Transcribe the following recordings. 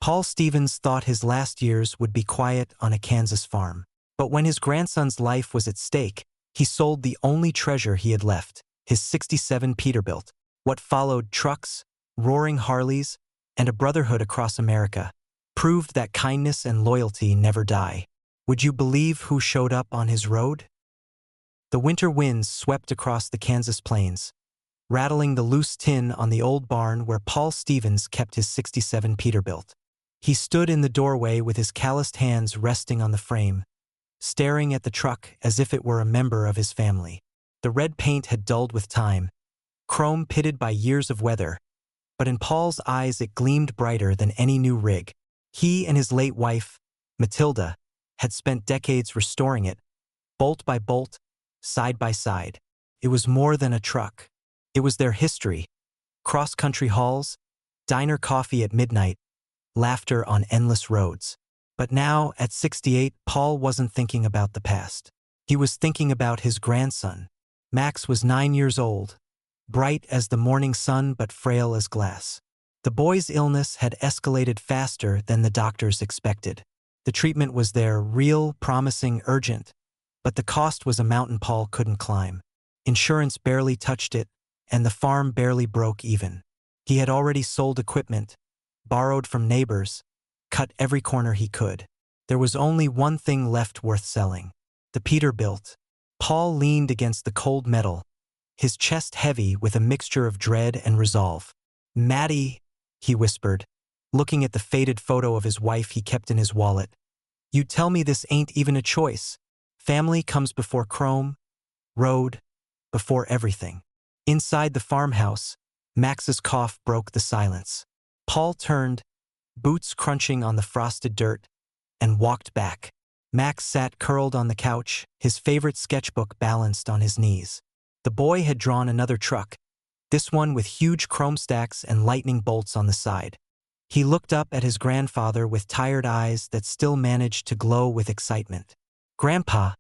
Paul Stevens thought his last years would be quiet on a Kansas farm. But when his grandson's life was at stake, he sold the only treasure he had left, his '67 Peterbilt. What followed, trucks, roaring Harleys, and a brotherhood across America, proved that kindness and loyalty never die. Would you believe who showed up on his road? The winter winds swept across the Kansas plains, rattling the loose tin on the old barn where Paul Stevens kept his '67 Peterbilt. He stood in the doorway with his calloused hands resting on the frame, staring at the truck as if it were a member of his family. The red paint had dulled with time, chrome pitted by years of weather, but in Paul's eyes it gleamed brighter than any new rig. He and his late wife, Matilda, had spent decades restoring it, bolt by bolt, side by side. It was more than a truck. It was their history: cross-country hauls, diner coffee at midnight, laughter on endless roads. But now, at 68, Paul wasn't thinking about the past. He was thinking about his grandson. Max was 9 years old, bright as the morning sun but frail as glass. The boy's illness had escalated faster than the doctors expected. The treatment was there, real, promising, urgent, but the cost was a mountain Paul couldn't climb. Insurance barely touched it, and the farm barely broke even. He had already sold equipment, borrowed from neighbors, cut every corner he could. There was only one thing left worth selling: the Peterbilt. Paul leaned against the cold metal, his chest heavy with a mixture of dread and resolve. "Maddie," he whispered, looking at the faded photo of his wife he kept in his wallet. "You tell me this ain't even a choice. Family comes before chrome, road, before everything." Inside the farmhouse, Max's cough broke the silence. Paul turned, boots crunching on the frosted dirt, and walked back. Max sat curled on the couch, his favorite sketchbook balanced on his knees. The boy had drawn another truck, this one with huge chrome stacks and lightning bolts on the side. He looked up at his grandfather with tired eyes that still managed to glow with excitement. "Grandpa,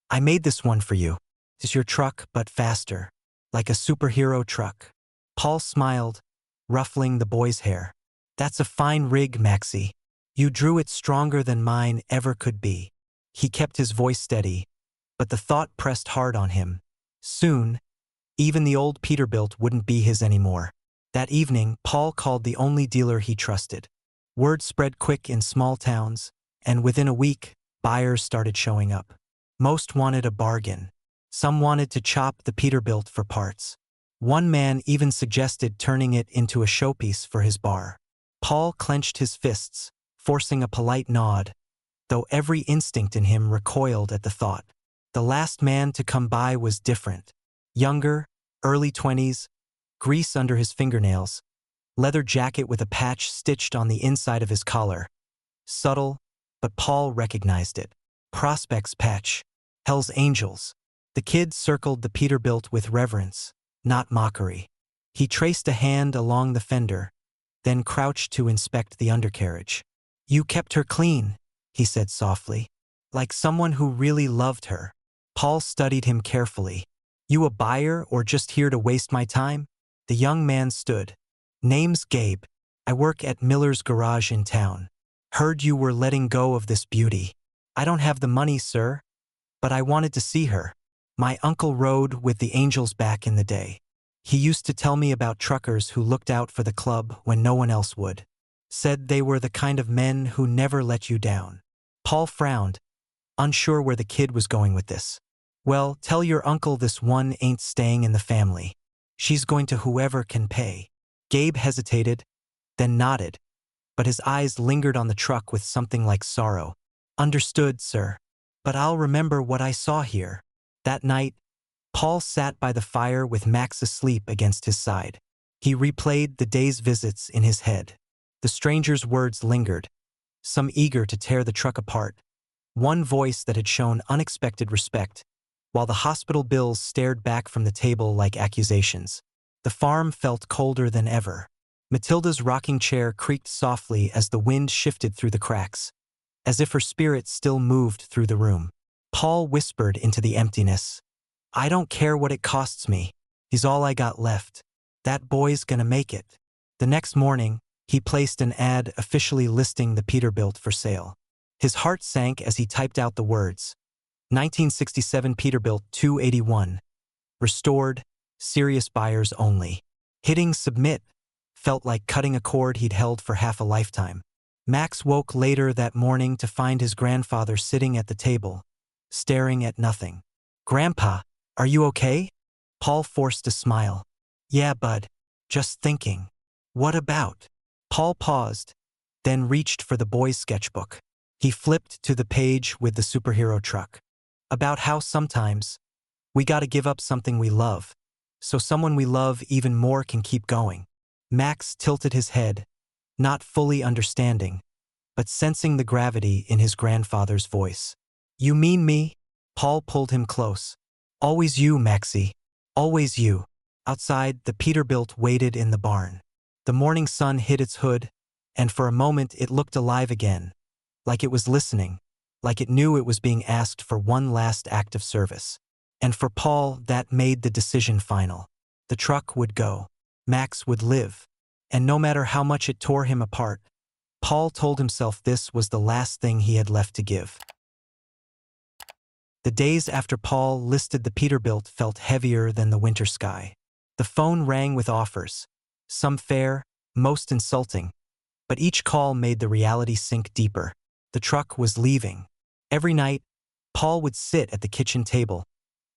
I made this one for you. It's your truck, but faster, like a superhero truck." Paul smiled, ruffling the boy's hair. "That's a fine rig, Maxie. You drew it stronger than mine ever could be." He kept his voice steady, but the thought pressed hard on him. Soon, even the old Peterbilt wouldn't be his anymore. That evening, Paul called the only dealer he trusted. Word spread quick in small towns, and within a week, buyers started showing up. Most wanted a bargain. Some wanted to chop the Peterbilt for parts. One man even suggested turning it into a showpiece for his bar. Paul clenched his fists, forcing a polite nod, though every instinct in him recoiled at the thought. The last man to come by was different. Younger, early 20s, grease under his fingernails, leather jacket with a patch stitched on the inside of his collar. Subtle, but Paul recognized it. Prospect's patch. Hell's Angels. The kid circled the Peterbilt with reverence, not mockery. He traced a hand along the fender, then crouched to inspect the undercarriage. "You kept her clean," he said softly, "like someone who really loved her." Paul studied him carefully. "You a buyer or just here to waste my time?" The young man stood. "Name's Gabe. I work at Miller's garage in town. Heard you were letting go of this beauty. I don't have the money, sir, but I wanted to see her. My uncle rode with the Angels back in the day. He used to tell me about truckers who looked out for the club when no one else would. Said they were the kind of men who never let you down." Paul frowned, unsure where the kid was going with this. "Well, tell your uncle this one ain't staying in the family. She's going to whoever can pay." Gabe hesitated, then nodded, but his eyes lingered on the truck with something like sorrow. "Understood, sir. But I'll remember what I saw here." That night, Paul sat by the fire with Max asleep against his side. He replayed the day's visits in his head. The stranger's words lingered, some eager to tear the truck apart. One voice that had shown unexpected respect, while the hospital bills stared back from the table like accusations. The farm felt colder than ever. Matilda's rocking chair creaked softly as the wind shifted through the cracks, as if her spirit still moved through the room. Paul whispered into the emptiness, "I don't care what it costs me. He's all I got left. That boy's gonna make it." The next morning, he placed an ad officially listing the Peterbilt for sale. His heart sank as he typed out the words, 1967 Peterbilt 281, restored, serious buyers only. Hitting submit felt like cutting a cord he'd held for half a lifetime. Max woke later that morning to find his grandfather sitting at the table, staring at nothing. "Grandpa, are you okay?" Paul forced a smile. "Yeah, bud. Just thinking." "What about?" Paul paused, then reached for the boy's sketchbook. He flipped to the page with the superhero truck. About how sometimes we gotta give up something we love, so someone we love even more can keep going. Max tilted his head, not fully understanding, but sensing the gravity in his grandfather's voice. "You mean me?" Paul pulled him close. "Always you, Maxie. Always you." Outside, the Peterbilt waited in the barn. The morning sun hit its hood, and for a moment it looked alive again, like it was listening, like it knew it was being asked for one last act of service. And for Paul, that made the decision final. The truck would go. Max would live. And no matter how much it tore him apart, Paul told himself this was the last thing he had left to give. The days after Paul listed the Peterbilt felt heavier than the winter sky. The phone rang with offers, some fair, most insulting, but each call made the reality sink deeper. The truck was leaving. Every night, Paul would sit at the kitchen table,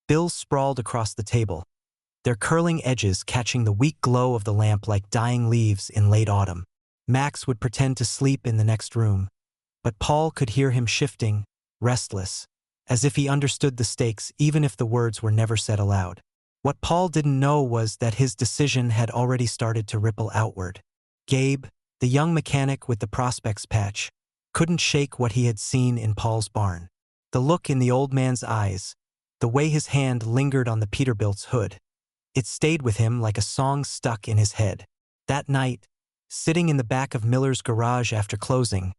bills sprawled across the table, their curling edges catching the weak glow of the lamp like dying leaves in late autumn. Max would pretend to sleep in the next room, but Paul could hear him shifting, restless, as if he understood the stakes even if the words were never said aloud. What Paul didn't know was that his decision had already started to ripple outward. Gabe, the young mechanic with the prospects patch, couldn't shake what he had seen in Paul's barn. The look in the old man's eyes, the way his hand lingered on the Peterbilt's hood. It stayed with him like a song stuck in his head. That night, sitting in the back of Miller's garage after closing,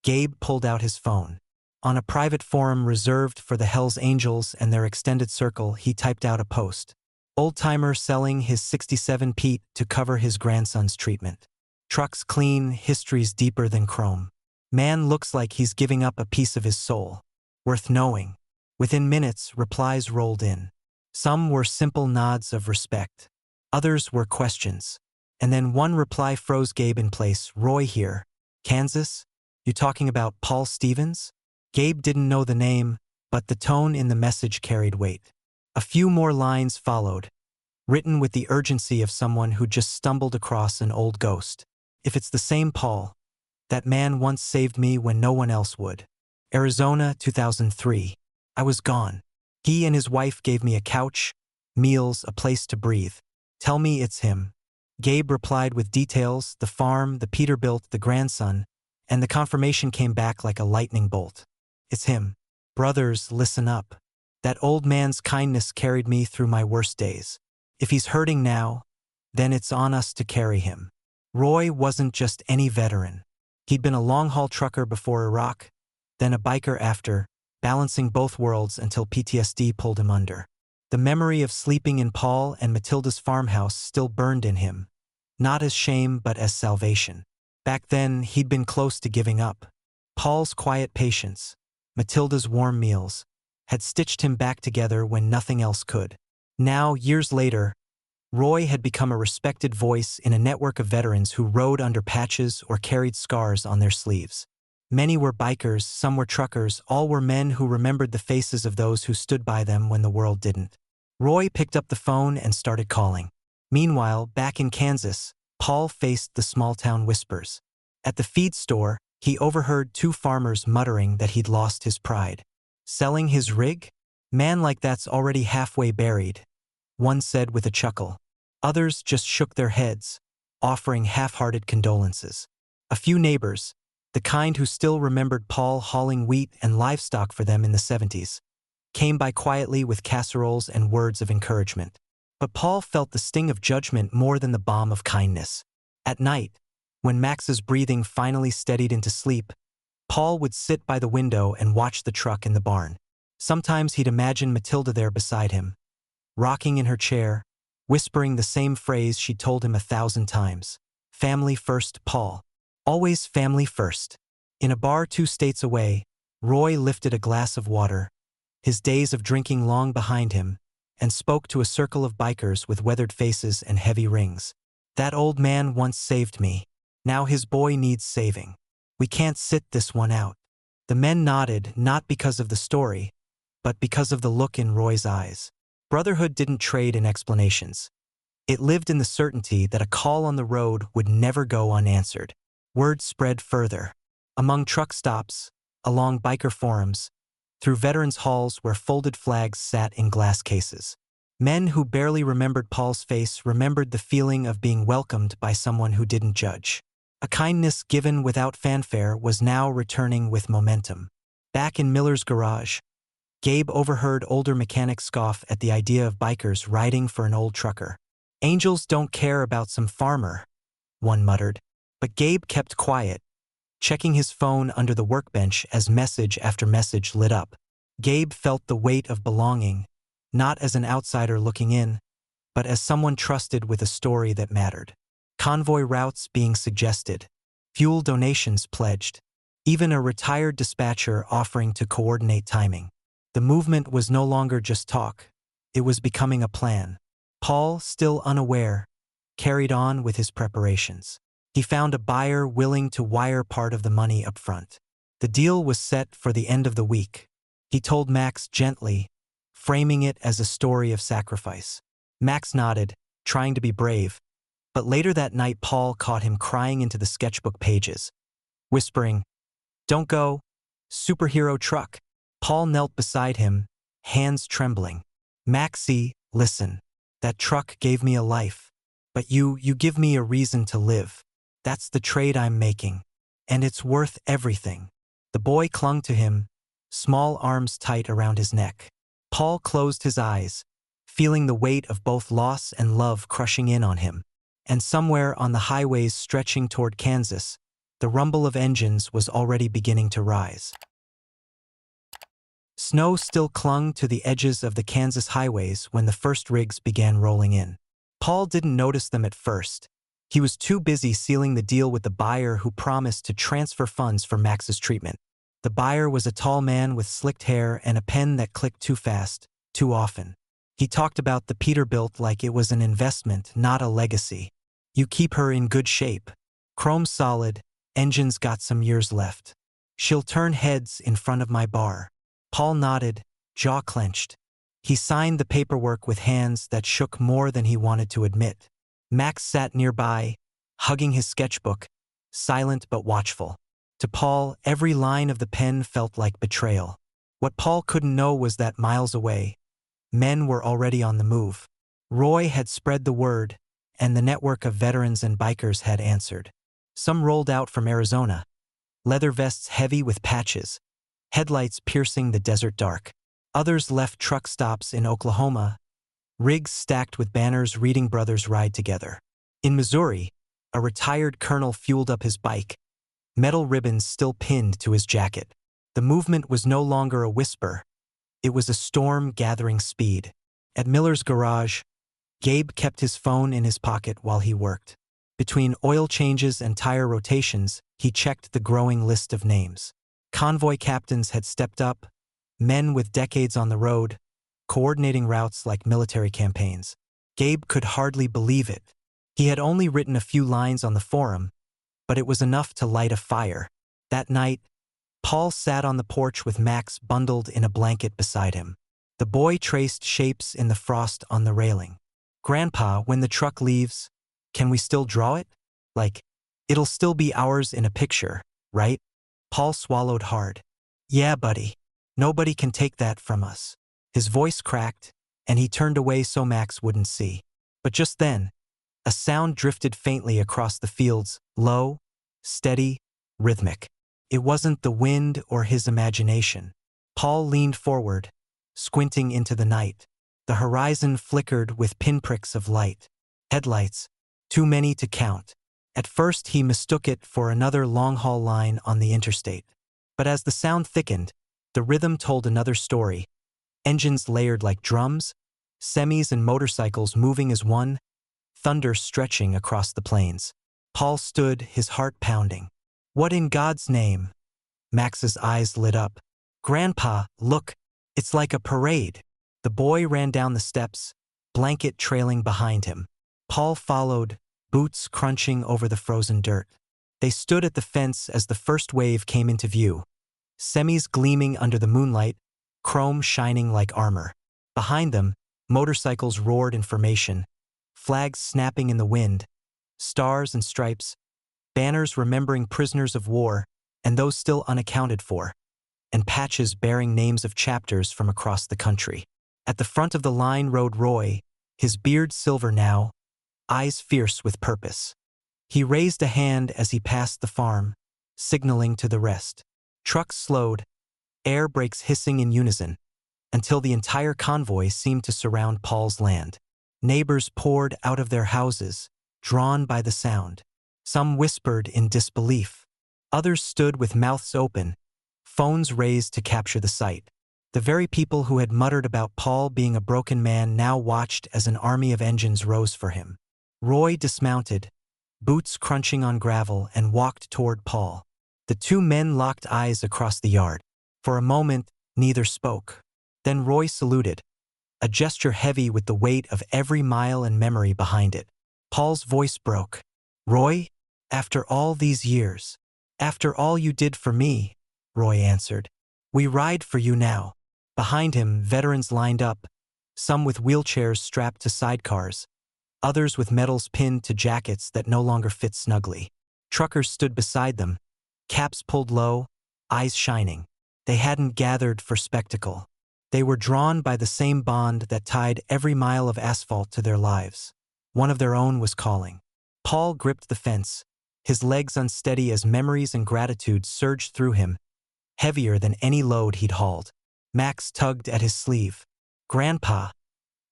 Gabe pulled out his phone. On a private forum reserved for the Hells Angels and their extended circle, he typed out a post. Old-timer selling his 67 Pete to cover his grandson's treatment. Truck's clean, history's deeper than chrome. Man looks like he's giving up a piece of his soul. Worth knowing. Within minutes, replies rolled in. Some were simple nods of respect. Others were questions. And then one reply froze Gabe in place. "Roy here. Kansas? You talking about Paul Stevens?" Gabe didn't know the name, but the tone in the message carried weight. A few more lines followed, written with the urgency of someone who just stumbled across an old ghost. "If it's the same Paul, that man once saved me when no one else would. Arizona, 2003. I was gone. He and his wife gave me a couch, meals, a place to breathe. Tell me it's him." Gabe replied with details, the farm, the Peterbilt, the grandson, and the confirmation came back like a lightning bolt. "It's him. Brothers, listen up. That old man's kindness carried me through my worst days. If he's hurting now, then it's on us to carry him." Roy wasn't just any veteran. He'd been a long-haul trucker before Iraq, then a biker after, balancing both worlds until PTSD pulled him under. The memory of sleeping in Paul and Matilda's farmhouse still burned in him, not as shame but as salvation. Back then, he'd been close to giving up. Paul's quiet patience, Matilda's warm meals, had stitched him back together when nothing else could. Now, years later, Roy had become a respected voice in a network of veterans who rode under patches or carried scars on their sleeves. Many were bikers, some were truckers, all were men who remembered the faces of those who stood by them when the world didn't. Roy picked up the phone and started calling. Meanwhile, back in Kansas, Paul faced the small-town whispers. At the feed store, he overheard two farmers muttering that he'd lost his pride. "Selling his rig? Man like that's already halfway buried," one said with a chuckle. Others just shook their heads, offering half-hearted condolences. A few neighbors, the kind who still remembered Paul hauling wheat and livestock for them in the 70s, came by quietly with casseroles and words of encouragement. But Paul felt the sting of judgment more than the balm of kindness. At night, when Max's breathing finally steadied into sleep, Paul would sit by the window and watch the truck in the barn. Sometimes he'd imagine Matilda there beside him, rocking in her chair, whispering the same phrase she'd told him 1,000 times. family first, Paul. Always family first. In a bar 2 states away, Roy lifted a glass of water, his days of drinking long behind him, and spoke to a circle of bikers with weathered faces and heavy rings. That old man once saved me. Now his boy needs saving. We can't sit this one out. The men nodded, not because of the story, but because of the look in Roy's eyes. Brotherhood didn't trade in explanations. It lived in the certainty that a call on the road would never go unanswered. Word spread further. Among truck stops, along biker forums, through veterans' halls where folded flags sat in glass cases. Men who barely remembered Paul's face remembered the feeling of being welcomed by someone who didn't judge. A kindness given without fanfare was now returning with momentum. Back in Miller's garage, Gabe overheard older mechanics scoff at the idea of bikers riding for an old trucker. "Angels don't care about some farmer," one muttered. But Gabe kept quiet, checking his phone under the workbench as message after message lit up. Gabe felt the weight of belonging, not as an outsider looking in, but as someone trusted with a story that mattered. Convoy routes being suggested, fuel donations pledged, even a retired dispatcher offering to coordinate timing. The movement was no longer just talk, it was becoming a plan. Paul, still unaware, carried on with his preparations. He found a buyer willing to wire part of the money up front. The deal was set for the end of the week. He told Max gently, framing it as a story of sacrifice. Max nodded, trying to be brave, but later that night Paul caught him crying into the sketchbook pages, whispering, "Don't go, superhero truck." Paul knelt beside him, hands trembling. "Maxie, listen. That truck gave me a life. But you give me a reason to live. That's the trade I'm making. And it's worth everything." The boy clung to him, small arms tight around his neck. Paul closed his eyes, feeling the weight of both loss and love crushing in on him. And somewhere on the highways stretching toward Kansas, the rumble of engines was already beginning to rise. Snow still clung to the edges of the Kansas highways when the first rigs began rolling in. Paul didn't notice them at first. He was too busy sealing the deal with the buyer who promised to transfer funds for Max's treatment. The buyer was a tall man with slicked hair and a pen that clicked too fast, too often. He talked about the Peterbilt like it was an investment, not a legacy. "You keep her in good shape. Chrome solid, engines got some years left. She'll turn heads in front of my bar." Paul nodded, jaw clenched. He signed the paperwork with hands that shook more than he wanted to admit. Max sat nearby, hugging his sketchbook, silent but watchful. To Paul, every line of the pen felt like betrayal. What Paul couldn't know was that miles away, men were already on the move. Roy had spread the word, and the network of veterans and bikers had answered. Some rolled out from Arizona, leather vests heavy with patches, headlights piercing the desert dark. Others left truck stops in Oklahoma, rigs stacked with banners reading "Brothers Ride Together." In Missouri, a retired colonel fueled up his bike, metal ribbons still pinned to his jacket. The movement was no longer a whisper. It was a storm gathering speed. At Miller's garage, Gabe kept his phone in his pocket while he worked. Between oil changes and tire rotations, he checked the growing list of names. Convoy captains had stepped up, men with decades on the road, coordinating routes like military campaigns. Gabe could hardly believe it. He had only written a few lines on the forum, but it was enough to light a fire. That night, Paul sat on the porch with Max bundled in a blanket beside him. The boy traced shapes in the frost on the railing. "Grandpa, when the truck leaves, can we still draw it? Like, it'll still be ours in a picture, right?" Paul swallowed hard. "Yeah, buddy. Nobody can take that from us." His voice cracked, and he turned away so Max wouldn't see. But just then, a sound drifted faintly across the fields, low, steady, rhythmic. It wasn't the wind or his imagination. Paul leaned forward, squinting into the night. The horizon flickered with pinpricks of light. Headlights, too many to count. At first he mistook it for another long-haul line on the interstate. But as the sound thickened, the rhythm told another story. Engines layered like drums, semis and motorcycles moving as one, thunder stretching across the plains. Paul stood, his heart pounding. What in God's name? Max's eyes lit up. Grandpa, look, it's like a parade. The boy ran down the steps, blanket trailing behind him. Paul followed, boots crunching over the frozen dirt. They stood at the fence as the first wave came into view. Semis gleaming under the moonlight, chrome shining like armor. Behind them, motorcycles roared in formation, flags snapping in the wind, stars and stripes, banners remembering prisoners of war and those still unaccounted for, and patches bearing names of chapters from across the country. At the front of the line rode Roy, his beard silver now, eyes fierce with purpose. He raised a hand as he passed the farm, signaling to the rest. Trucks slowed, air brakes hissing in unison, until the entire convoy seemed to surround Paul's land. Neighbors poured out of their houses, drawn by the sound. Some whispered in disbelief. Others stood with mouths open, phones raised to capture the sight. The very people who had muttered about Paul being a broken man now watched as an army of engines rose for him. Roy dismounted, boots crunching on gravel, and walked toward Paul. The two men locked eyes across the yard. For a moment, neither spoke. Then Roy saluted, a gesture heavy with the weight of every mile and memory behind it. Paul's voice broke. Roy, after all these years, after all you did for me, Roy answered. We ride for you now. Behind him, veterans lined up, some with wheelchairs strapped to sidecars, others with medals pinned to jackets that no longer fit snugly. Truckers stood beside them, caps pulled low, eyes shining. They hadn't gathered for spectacle. They were drawn by the same bond that tied every mile of asphalt to their lives. One of their own was calling. Paul gripped the fence, his legs unsteady as memories and gratitude surged through him, heavier than any load he'd hauled. Max tugged at his sleeve. Grandpa,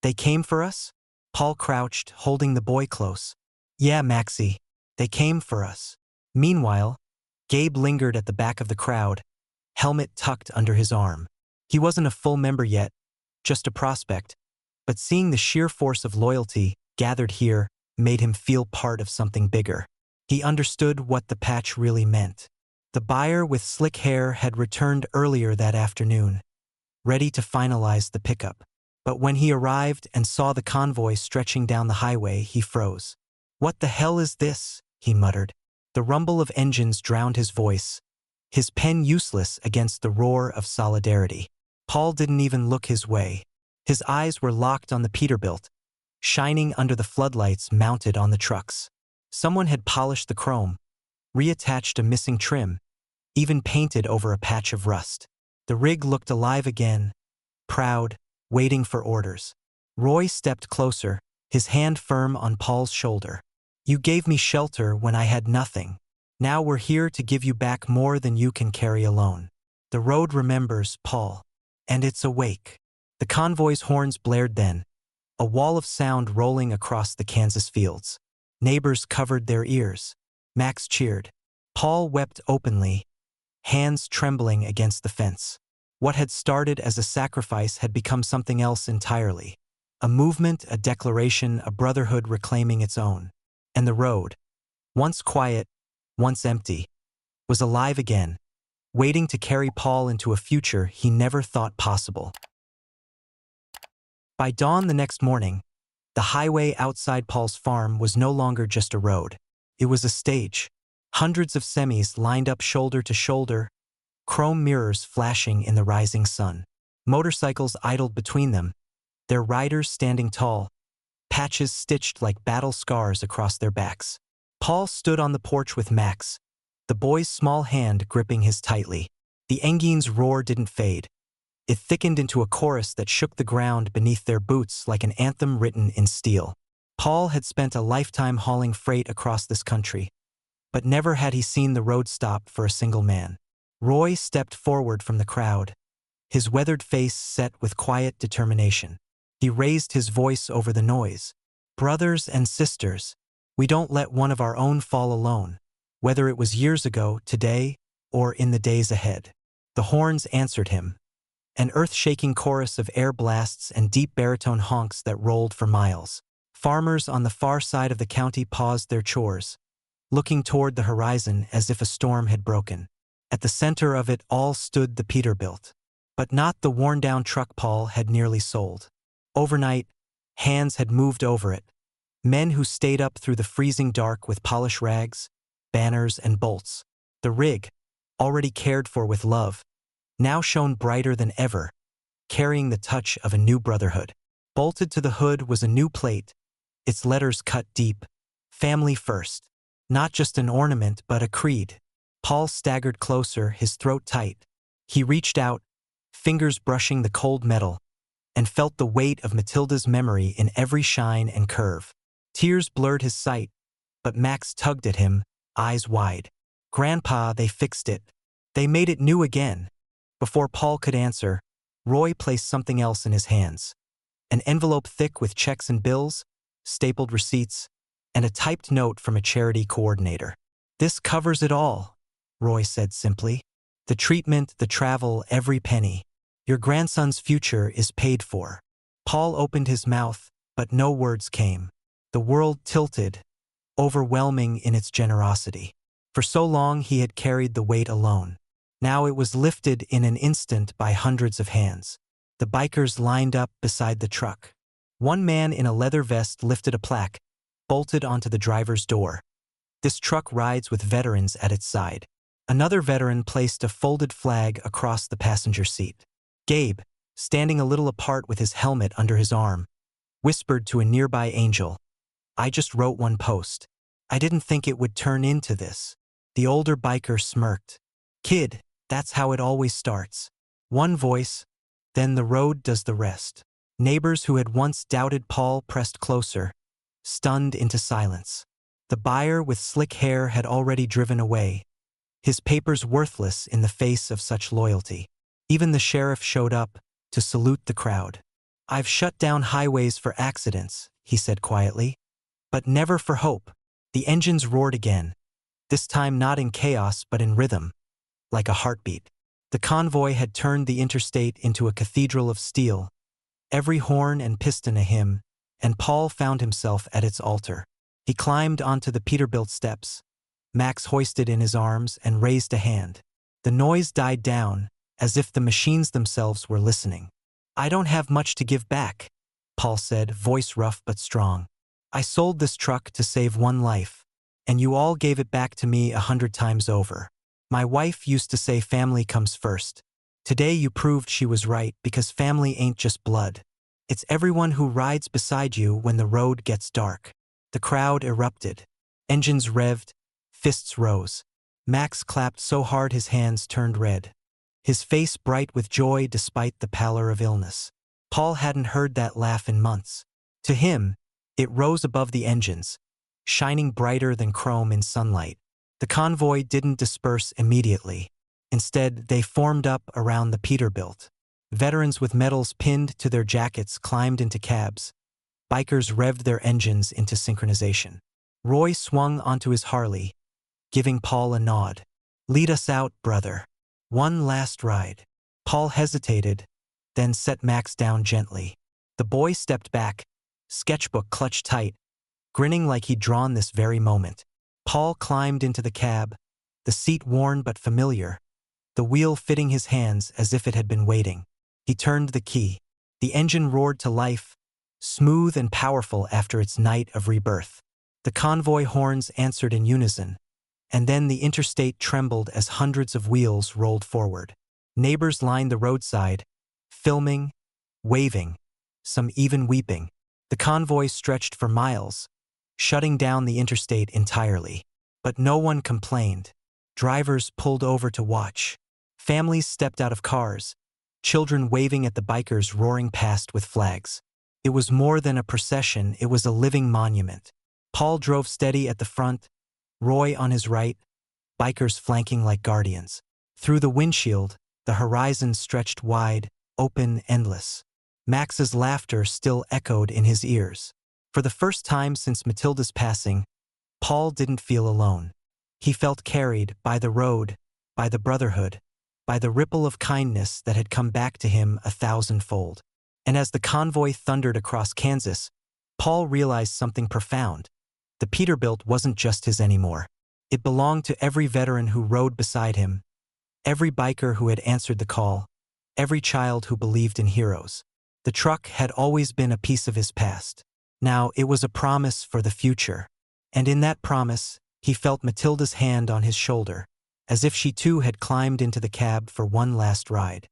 they came for us? Paul crouched, holding the boy close. Yeah, Maxie, they came for us. Meanwhile, Gabe lingered at the back of the crowd, helmet tucked under his arm. He wasn't a full member yet, just a prospect, but seeing the sheer force of loyalty gathered here made him feel part of something bigger. He understood what the patch really meant. The buyer with slick hair had returned earlier that afternoon, ready to finalize the pickup. But when he arrived and saw the convoy stretching down the highway, he froze. What the hell is this? He muttered. The rumble of engines drowned his voice, his pen useless against the roar of solidarity. Paul didn't even look his way. His eyes were locked on the Peterbilt, shining under the floodlights mounted on the trucks. Someone had polished the chrome, reattached a missing trim, even painted over a patch of rust. The rig looked alive again, proud, waiting for orders. Roy stepped closer, his hand firm on Paul's shoulder. You gave me shelter when I had nothing. Now we're here to give you back more than you can carry alone. The road remembers, Paul. And it's awake. The convoy's horns blared then, a wall of sound rolling across the Kansas fields. Neighbors covered their ears. Max cheered. Paul wept openly, hands trembling against the fence. What had started as a sacrifice had become something else entirely. A movement, a declaration, a brotherhood reclaiming its own. And the road, once quiet, once empty, was alive again, waiting to carry Paul into a future he never thought possible. By dawn the next morning, the highway outside Paul's farm was no longer just a road. It was a stage. Hundreds of semis lined up shoulder to shoulder, chrome mirrors flashing in the rising sun. Motorcycles idled between them, their riders standing tall, patches stitched like battle scars across their backs. Paul stood on the porch with Max, the boy's small hand gripping his tightly. The engine's roar didn't fade. It thickened into a chorus that shook the ground beneath their boots like an anthem written in steel. Paul had spent a lifetime hauling freight across this country, but never had he seen the road stop for a single man. Roy stepped forward from the crowd, his weathered face set with quiet determination. He raised his voice over the noise. Brothers and sisters, we don't let one of our own fall alone, whether it was years ago, today, or in the days ahead. The horns answered him, an earth-shaking chorus of air blasts and deep baritone honks that rolled for miles. Farmers on the far side of the county paused their chores, looking toward the horizon as if a storm had broken. At the center of it all stood the Peterbilt. But not the worn-down truck Paul had nearly sold. Overnight, hands had moved over it. Men who stayed up through the freezing dark with polish rags, banners, and bolts. The rig, already cared for with love, now shone brighter than ever, carrying the touch of a new brotherhood. Bolted to the hood was a new plate, its letters cut deep. Family first. Not just an ornament, but a creed. Paul staggered closer, his throat tight. He reached out, fingers brushing the cold metal, and felt the weight of Matilda's memory in every shine and curve. Tears blurred his sight, but Max tugged at him, eyes wide. "Grandpa, they fixed it. They made it new again." Before Paul could answer, Roy placed something else in his hands. An envelope thick with checks and bills, stapled receipts, and a typed note from a charity coordinator. "This covers it all," Roy said simply. "The treatment, the travel, every penny. Your grandson's future is paid for." Paul opened his mouth, but no words came. The world tilted, overwhelming in its generosity. For so long he had carried the weight alone. Now it was lifted in an instant by hundreds of hands. The bikers lined up beside the truck. One man in a leather vest lifted a plaque, bolted onto the driver's door. "This truck rides with veterans at its side." Another veteran placed a folded flag across the passenger seat. Gabe, standing a little apart with his helmet under his arm, whispered to a nearby angel, "I just wrote one post. I didn't think it would turn into this." The older biker smirked. "Kid, that's how it always starts. One voice, then the road does the rest." Neighbors who had once doubted Paul pressed closer, stunned into silence. The buyer with slick hair had already driven away, his papers worthless in the face of such loyalty. Even the sheriff showed up to salute the crowd. "I've shut down highways for accidents," he said quietly, "but never for hope." The engines roared again, this time not in chaos but in rhythm, like a heartbeat. The convoy had turned the interstate into a cathedral of steel, every horn and piston a hymn, and Paul found himself at its altar. He climbed onto the Peterbilt steps. Max hoisted in his arms and raised a hand. The noise died down, as if the machines themselves were listening. "I don't have much to give back," Paul said, voice rough but strong. "I sold this truck to save one life, and you all gave it back to me 100 times over. My wife used to say family comes first. Today you proved she was right, because family ain't just blood. It's everyone who rides beside you when the road gets dark." The crowd erupted. Engines revved, fists rose. Max clapped so hard his hands turned red, his face bright with joy despite the pallor of illness. Paul hadn't heard that laugh in months. To him, it rose above the engines, shining brighter than chrome in sunlight. The convoy didn't disperse immediately. Instead, they formed up around the Peterbilt. Veterans with medals pinned to their jackets climbed into cabs. Bikers revved their engines into synchronization. Roy swung onto his Harley, giving Paul a nod. "Lead us out, brother. One last ride." Paul hesitated, then set Max down gently. The boy stepped back, sketchbook clutched tight, grinning like he'd drawn this very moment. Paul climbed into the cab, the seat worn but familiar, the wheel fitting his hands as if it had been waiting. He turned the key. The engine roared to life, smooth and powerful after its night of rebirth. The convoy horns answered in unison, and then the interstate trembled as hundreds of wheels rolled forward. Neighbors lined the roadside, filming, waving, some even weeping. The convoy stretched for miles, shutting down the interstate entirely. But no one complained. Drivers pulled over to watch. Families stepped out of cars, children waving at the bikers roaring past with flags. It was more than a procession, it was a living monument. Paul drove steady at the front, Roy on his right, bikers flanking like guardians. Through the windshield, the horizon stretched wide, open, endless. Max's laughter still echoed in his ears. For the first time since Matilda's passing, Paul didn't feel alone. He felt carried by the road, by the brotherhood, by the ripple of kindness that had come back to him 1,000-fold. And as the convoy thundered across Kansas, Paul realized something profound. The Peterbilt wasn't just his anymore. It belonged to every veteran who rode beside him, every biker who had answered the call, every child who believed in heroes. The truck had always been a piece of his past. Now it was a promise for the future. And in that promise, he felt Matilda's hand on his shoulder, as if she too had climbed into the cab for one last ride.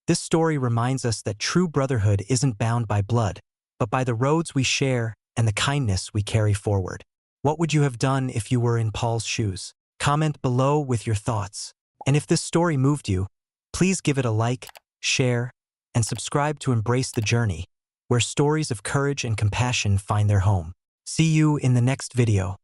This story reminds us that true brotherhood isn't bound by blood, but by the roads we share and the kindness we carry forward. What would you have done if you were in Paul's shoes? Comment below with your thoughts. And if this story moved you, please give it a like, share, and subscribe to embrace the journey, where stories of courage and compassion find their home. See you in the next video.